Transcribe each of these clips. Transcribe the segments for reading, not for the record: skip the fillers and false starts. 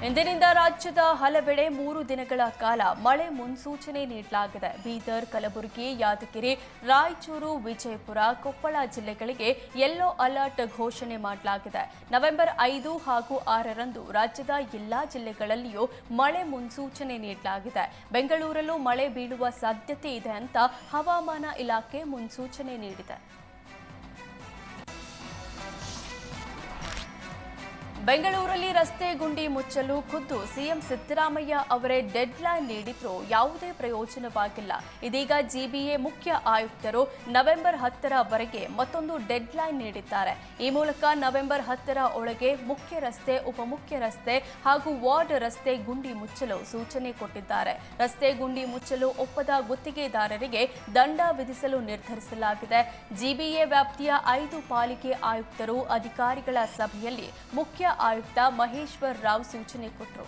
ಇಂದಿನಿಂದ ರಾಜ್ಯದ ಹಲವೆಡೆ 3 ದಿನಗಳ ಕಾಲ ಮಳೆ ಮುನ್ಸೂಚನೆ ನೀಡಲಾಗಿದೆ. ಬೀದರ್, ಕಲಬುರಗಿ, ಯಾದಗಿರಿ, ರಾಯಚೂರು, ವಿಜಯಪುರ, ಕೊಪ್ಪಳ ಜಿಲ್ಲೆಗಳಿಗೆ ಯೆಲ್ಲೋ ಅಲರ್ಟ್ ಘೋಷಣೆ ಮಾಡಲಾಗಿದೆ. ನವೆಂಬರ್ 5 ಹಾಗೂ 6ರಂದು ರಾಜ್ಯದ ಎಲ್ಲಾ ಜಿಲ್ಲೆಗಳಲ್ಲಿಯೂ ಮಳೆ ಮುನ್ಸೂಚನೆ ನೀಡಲಾಗಿದೆ. ಬೆಂಗಳೂರಲ್ಲೂ ಮಳೆ ಬೀಳುವ ಸಾಧ್ಯತೆ ಇದೆ ಅಂತ ಹವಾಮಾನ ಇಲಾಖೆ ಮುನ್ಸೂಚನೆ ನೀಡಿದೆ. ಬೆಂಗಳೂರಲ್ಲಿ ರಸ್ತೆ ಗುಂಡಿ ಮುಚ್ಚಲು ಖುದ್ದು ಸಿಎಂ ಸಿದ್ದರಾಮಯ್ಯ ಅವರೇ ಡೆಡ್ಲೈನ್ ನೀಡಿದ್ರೂ ಯಾವುದೇ ಪ್ರಯೋಜನವಾಗಿಲ್ಲ. ಇದೀಗ ಜಿಬಿಎ ಮುಖ್ಯ ಆಯುಕ್ತರು ನವೆಂಬರ್ 10ರವರೆಗೆ ಮತ್ತೊಂದು ಡೆಡ್ಲೈನ್ ನೀಡಿದ್ದಾರೆ. ಈ ಮೂಲಕ ನವೆಂಬರ್ 10ರ ಒಳಗೆ ಮುಖ್ಯ ರಸ್ತೆ, ಉಪಮುಖ್ಯ ರಸ್ತೆ ಹಾಗೂ ವಾರ್ಡ್ ರಸ್ತೆ ಗುಂಡಿ ಮುಚ್ಚಲು ಸೂಚನೆ ಕೊಟ್ಟಿದ್ದಾರೆ. ರಸ್ತೆ ಗುಂಡಿ ಮುಚ್ಚಲು ಒಪ್ಪದ ಗುತ್ತಿಗೆದಾರರಿಗೆ ದಂಡ ವಿಧಿಸಲು ನಿರ್ಧರಿಸಲಾಗಿದೆ. ಜಿಬಿಎ ವ್ಯಾಪ್ತಿಯ 5 ಪಾಲಿಕೆ ಆಯುಕ್ತರು ಅಧಿಕಾರಿಗಳ ಸಭೆಯಲ್ಲಿ ಮುಖ್ಯ ಆಯುಕ್ತ ಮಹೇಶ್ವರ್ ರಾವ್ ಸೂಚನೆ ಕೊಟ್ಟರು.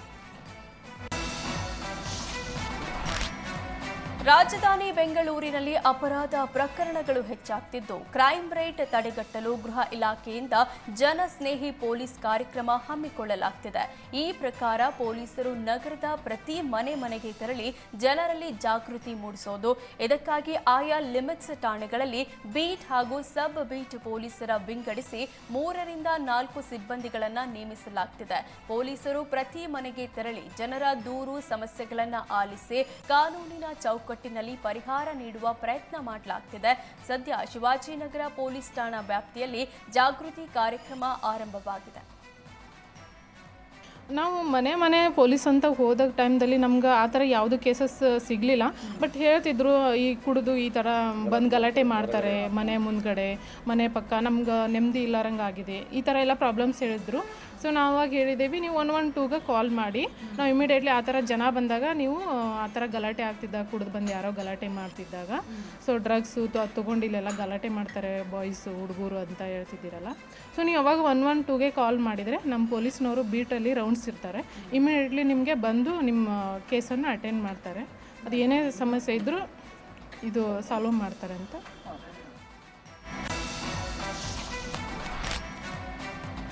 ರಾಜಧಾನಿ ಬೆಂಗಳೂರಿನಲ್ಲಿ ಅಪರಾಧ ಪ್ರಕರಣಗಳು ಹೆಚ್ಚಾಗ್ತಿದ್ದು, ಕ್ರೈಮ್ ರೇಟ್ ತಡೆಗಟ್ಟಲು ಗೃಹ ಇಲಾಖೆಯಿಂದ ಜನಸ್ನೇಹಿ ಪೊಲೀಸ್ ಕಾರ್ಯಕ್ರಮ ಹಮ್ಮಿಕೊಳ್ಳಲಾಗುತ್ತಿದೆ. ಈ ಪ್ರಕಾರ ಪೊಲೀಸರು ನಗರದ ಪ್ರತಿ ಮನೆಗೆ ತೆರಳಿ ಜನರಲ್ಲಿ ಜಾಗೃತಿ ಮೂಡಿಸೋದು. ಇದಕ್ಕಾಗಿ ಆಯಾ ಲಿಮಿಟ್ಸ್ ಠಾಣೆಗಳಲ್ಲಿ ಬೀಟ್ ಹಾಗೂ ಸಬ್ ಬೀಟ್ ಪೊಲೀಸರ ವಿಂಗಡಿಸಿ 3 ರಿಂದ 4 ಸಿಬ್ಬಂದಿಗಳನ್ನು ನೇಮಿಸಲಾಗುತ್ತಿದೆ. ಪೊಲೀಸರು ಪ್ರತಿ ಮನೆಗೆ ತೆರಳಿ ಜನರ ದೂರು, ಸಮಸ್ಯೆಗಳನ್ನು ಆಲಿಸಿ ಕಾನೂನಿನ ಚೌಕಟ್ಟಿನಲ್ಲಿ ಪರಿಹಾರ ನೀಡುವ ಪ್ರಯತ್ನ ಮಾಡಲಾಗುತ್ತಿದೆ. ಸದ್ಯ ಶಿವಾಜಿನಗರ ಪೊಲೀಸ್ ಠಾಣಾ ವ್ಯಾಪ್ತಿಯಲ್ಲಿ ಜಾಗೃತಿ ಕಾರ್ಯಕ್ರಮ ಆರಂಭವಾಗಿದೆ. ನಾವು ಮನೆ ಪೊಲೀಸ್ ಅಂತ ಹೋದ ಟೈಮ್ದಲ್ಲಿ ನಮ್ಗೆ ಆ ಥರ ಯಾವುದು ಕೇಸಸ್ ಸಿಗಲಿಲ್ಲ. ಬಟ್ ಹೇಳ್ತಿದ್ರು, ಈ ಕುಡಿದು ಈ ಥರ ಬಂದು ಗಲಾಟೆ ಮಾಡ್ತಾರೆ, ಮನೆ ಮುಂದ್ಗಡೆ, ಮನೆ ಪಕ್ಕ, ನಮ್ಗೆ ನೆಮ್ಮದಿ ಇಲ್ಲಾರಂಗಾಗಿದೆ, ಈ ಥರ ಎಲ್ಲ ಪ್ರಾಬ್ಲಮ್ಸ್ ಹೇಳಿದ್ರು. ಸೊ ನಾವು ಅವಾಗ ಹೇಳಿದ್ದೀವಿ, ನೀವು 112ಗೆ ಕಾಲ್ ಮಾಡಿ, ನಾವು ಇಮಿಡಿಯೇಟ್ಲಿ ಆ ಥರ ಜನ ಬಂದಾಗ ನೀವು ಆ ಥರ ಗಲಾಟೆ ಆಗ್ತಿದ್ದಾಗ, ಕುಡಿದು ಬಂದು ಯಾರೋ ಗಲಾಟೆ ಮಾಡ್ತಿದ್ದಾಗ, ಸೊ ಡ್ರಗ್ಸು ತೊಗೊಂಡು ಇಲ್ಲೆಲ್ಲ ಗಲಾಟೆ ಮಾಡ್ತಾರೆ ಬಾಯ್ಸು, ಹುಡುಗರು ಅಂತ ಹೇಳ್ತಿದ್ದೀರಲ್ಲ, ಸೊ ನೀವು ಅವಾಗ 112ಗೆ ಕಾಲ್ ಮಾಡಿದರೆ ನಮ್ಮ ಪೊಲೀಸ್ನವರು ಬೀಟಲ್ಲಿ ರೌಂಡ್ಸ್ ಇರ್ತಾರೆ. ಇಮಿಡಿಯೇಟ್ಲಿ ನಿಮಗೆ ಬಂದು ನಿಮ್ಮ ಕೇಸನ್ನು ಅಟೆಂಡ್ ಮಾಡ್ತಾರೆ. ಅದು ಏನೇ ಸಮಸ್ಯೆ ಇದ್ದರೂ ಇದು ಸಾಲ್ವ್ ಮಾಡ್ತಾರೆ ಅಂತ.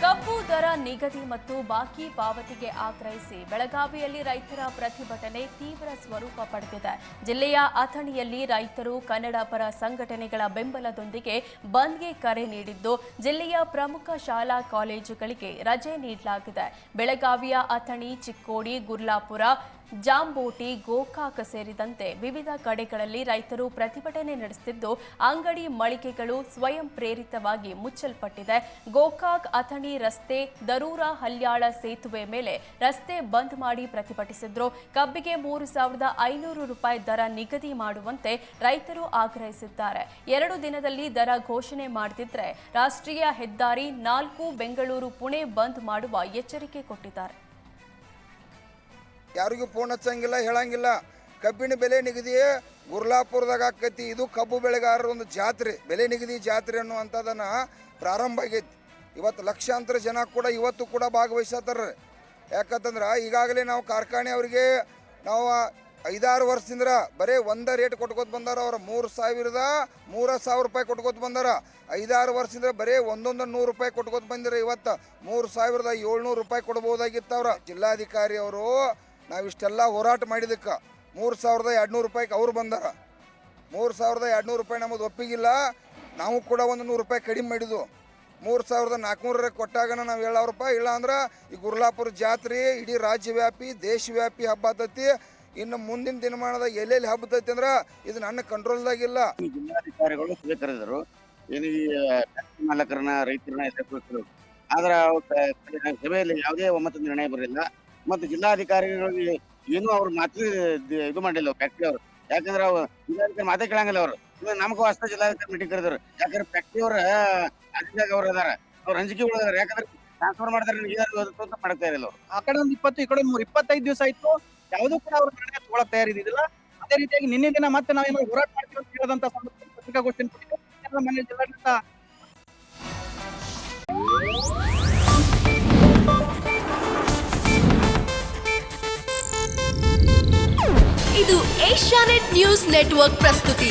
ಕಬ್ಬು ದರ ನಿಗದಿ ಮತ್ತು ಬಾಕಿ ಪಾವತಿಗೆ ಆಗ್ರಹಿಸಿ ಬೆಳಗಾವಿಯಲ್ಲಿ ರೈತರ ಪ್ರತಿಭಟನೆ ತೀವ್ರ ಸ್ವರೂಪ ಪಡೆದಿದೆ. ಜಿಲ್ಲೆಯ ಅಥಣಿಯಲ್ಲಿ ರೈತರು ಕನ್ನಡ ಪರ ಸಂಘಟನೆಗಳ ಬೆಂಬಲದೊಂದಿಗೆ ಬಂದ್ಗೆ ಕರೆ ನೀಡಿದ್ದು, ಜಿಲ್ಲೆಯ ಪ್ರಮುಖ ಶಾಲಾ ಕಾಲೇಜುಗಳಿಗೆ ರಜೆ ನೀಡಲಾಗಿದೆ. ಬೆಳಗಾವಿಯ ಅಥಣಿ, ಚಿಕ್ಕೋಡಿ, ಗುರ್ಲಾಪುರ, ಜಾಂಬೋಟಿ, ಗೋಕಾಕ್ ಸೇರಿದಂತೆ ವಿವಿಧ ಕಡೆಗಳಲ್ಲಿ ರೈತರು ಪ್ರತಿಭಟನೆ ನಡೆಸುತ್ತಿದ್ದು, ಅಂಗಡಿ ಮಳಿಗೆಗಳು ಸ್ವಯಂ ಪ್ರೇರಿತವಾಗಿ ಮುಚ್ಚಲ್ಪಟ್ಟಿದೆ. ಗೋಕಾಕ್ ಅಥಣಿ ರಸ್ತೆ, ದರೂರ ಹಲ್ಯಾಳ ಸೇತುವೆ ಮೇಲೆ ರಸ್ತೆ ಬಂದ್ ಮಾಡಿ ಪ್ರತಿಭಟಿಸಿದ್ರು. ಕಬ್ಬಿಗೆ 3,500 ರೂಪಾಯಿ ದರ ನಿಗದಿ ಮಾಡುವಂತೆ ರೈತರು ಆಗ್ರಹಿಸಿದ್ದಾರೆ. 2 ದಿನದಲ್ಲಿ ದರ ಘೋಷಣೆ ಮಾಡದಿದ್ದರೆ ರಾಷ್ಟ್ರೀಯ ಹೆದ್ದಾರಿ 4 ಬೆಂಗಳೂರು ಪುಣೆ ಬಂದ್ ಮಾಡುವ ಎಚ್ಚರಿಕೆ ಕೊಟ್ಟಿದ್ದಾರೆ. ಯಾರಿಗೂ ಫೋನ್ ಹಚ್ಚಂಗಿಲ್ಲ, ಹೇಳಂಗಿಲ್ಲ. ಕಬ್ಬಿನ ಬೆಲೆ ನಿಗದಿ ಗುರ್ಲಾಪುರದಾಗ ಆಕೈತಿ. ಇದು ಕಬ್ಬು ಬೆಳೆಗಾರರ ಒಂದು ಜಾತ್ರೆ, ಬೆಲೆ ನಿಗದಿ ಜಾತ್ರೆ ಅನ್ನುವಂಥದ್ದನ್ನು ಪ್ರಾರಂಭ ಆಗೈತಿ. ಇವತ್ತು ಲಕ್ಷಾಂತರ ಜನ ಕೂಡ ಇವತ್ತು ಕೂಡ ಭಾಗವಹಿಸತ್ತಾರ. ಯಾಕಂತಂದ್ರೆ ಈಗಾಗಲೇ ನಾವು ಕಾರ್ಖಾನೆ ಅವರಿಗೆ ನಾವು 5-6 ವರ್ಷದಿಂದ ಬರೀ ಒಂದೇ ರೇಟ್ ಕೊಟ್ಕೋತ ಬಂದಾರ. ಅವ್ರು 3,000 ರೂಪಾಯಿ ಕೊಟ್ಕೋತ ಬಂದಾರ. 5-6 ವರ್ಷದಿಂದ ಬರೀ ಒಂದೊಂದು 100 ರೂಪಾಯಿ ಕೊಟ್ಕೋತ ಬಂದಿರ. ಇವತ್ತು 3,700 ರೂಪಾಯಿ ಕೊಡ್ಬೋದಾಗಿತ್ತು. ಅವ್ರ ಜಿಲ್ಲಾಧಿಕಾರಿ ಅವರು ನಾವಿಷ್ಟೆಲ್ಲ ಹೋರಾಟ ಮಾಡಿದಕ್ಕೆ 3,200 ರೂಪಾಯಿಗೆ ಅವ್ರು ಬಂದಾರ. 3,200 ರೂಪಾಯಿ ನಮ್ಮದು ಒಪ್ಪಿಗಿಲ್ಲ. ನಾವು ಕೂಡ ಒಂದು 100 ರೂಪಾಯಿ ಕಡಿಮೆ ಮಾಡಿದ್ವು. 3,400 ಕೊಟ್ಟಾಗನ ನಾವು 7,000 ರೂಪಾಯಿ. ಇಲ್ಲ ಅಂದ್ರೆ ಈ ಗುರ್ಲಾಪುರ ಜಾತ್ರೆ ಇಡೀ ರಾಜ್ಯವ್ಯಾಪಿ ದೇಶವ್ಯಾಪಿ ಹಬ್ಬ ಆತೈತಿ. ಇನ್ನು ಮುಂದಿನ ದಿನಮಾನದ ಎಲ್ಲೆಲ್ಲಿ ಹಬ್ಬತೈತಿ ಅಂದ್ರೆ ಇದು ನನ್ನ ಕಂಟ್ರೋಲ್ದಾಗಿಲ್ಲ. ಜಿಲ್ಲಾಧಿಕಾರಿಗಳು ಸಭೆ ಕರೆದರು, ಏನು ಈ ಮಾಲಕರನ್ನ ರೈತರನ್ನ ಎದುರಿಸಿದ್ರು. ಆದ್ರೆ ಸಭೆಯಲ್ಲಿ ಯಾವುದೇ ಒಮ್ಮತ ನಿರ್ಣಯ ಬರಲಿಲ್ಲ. ಮತ್ತು ಜಿಲ್ಲಾಧಿಕಾರಿಗಳಿಗೆ ಏನು ಅವ್ರ ಮಾತು ಇದು ಮಾಡಿಲ್ಲ ಫ್ಯಾಕ್ಟ್ರಿ ಅವರು. ಯಾಕಂದ್ರೆ ಜಿಲ್ಲಾಧಿಕಾರಿ ಮಾತೇ ಕೇಳಂಗಿಲ್ಲ ಅವರು. ನಮಗೂ ಅಷ್ಟೇ ಜಿಲ್ಲಾಧಿಕಾರಿ ಮೀಟಿಂಗ್ ಕರೆದ್ರು. ಯಾಕಂದ್ರೆ ಫ್ಯಾಕ್ಟ್ರಿ ಅವ್ರ ಅಧಿಕಾರಿ ಅವ್ರು ಅದಾರ, ಅವ್ರ ಅಂಜಿಕೆ ಉಳಿದಾರ. ಯಾಕಂದ್ರೆ ಟ್ರಾನ್ಸ್ಫರ್ ಮಾಡ್ತಾರೆ, ಮಾಡ್ತಾ ಇರಲ್ಲ ಅವರು. ಆ ಕಡೆ ಒಂದು 20, ಈ ಕಡೆ 25 ದಿವಸ ಆಯ್ತು, ಯಾವುದೂ ಕೂಡ ಅವ್ರ ನಿರ್ಣಯ ತಗೊಳಕ್ ತಯಾರಿದಿಲ್ಲ. ಅದೇ ರೀತಿಯಾಗಿ ನಿನ್ನೆ ದಿನ ಮತ್ತೆ ನಾವೇನಾದ್ರು ಹೋರಾಟ ಮಾಡ್ತೀವಿ ಅಂತ ಹೇಳದಂತ ಪತ್ರಿಕಾಗೋಷ್ಠಿಯನ್ನು ಕೊಟ್ಟಿದ್ದೇವೆ. ಮನೆ ಜಿಲ್ಲಾಡಳಿತ ಇದು ಏಷ್ಯಾನೆಟ್ ನ್ಯೂಸ್ ನೆಟ್ವರ್ಕ್ ಪ್ರಸ್ತುತಿ.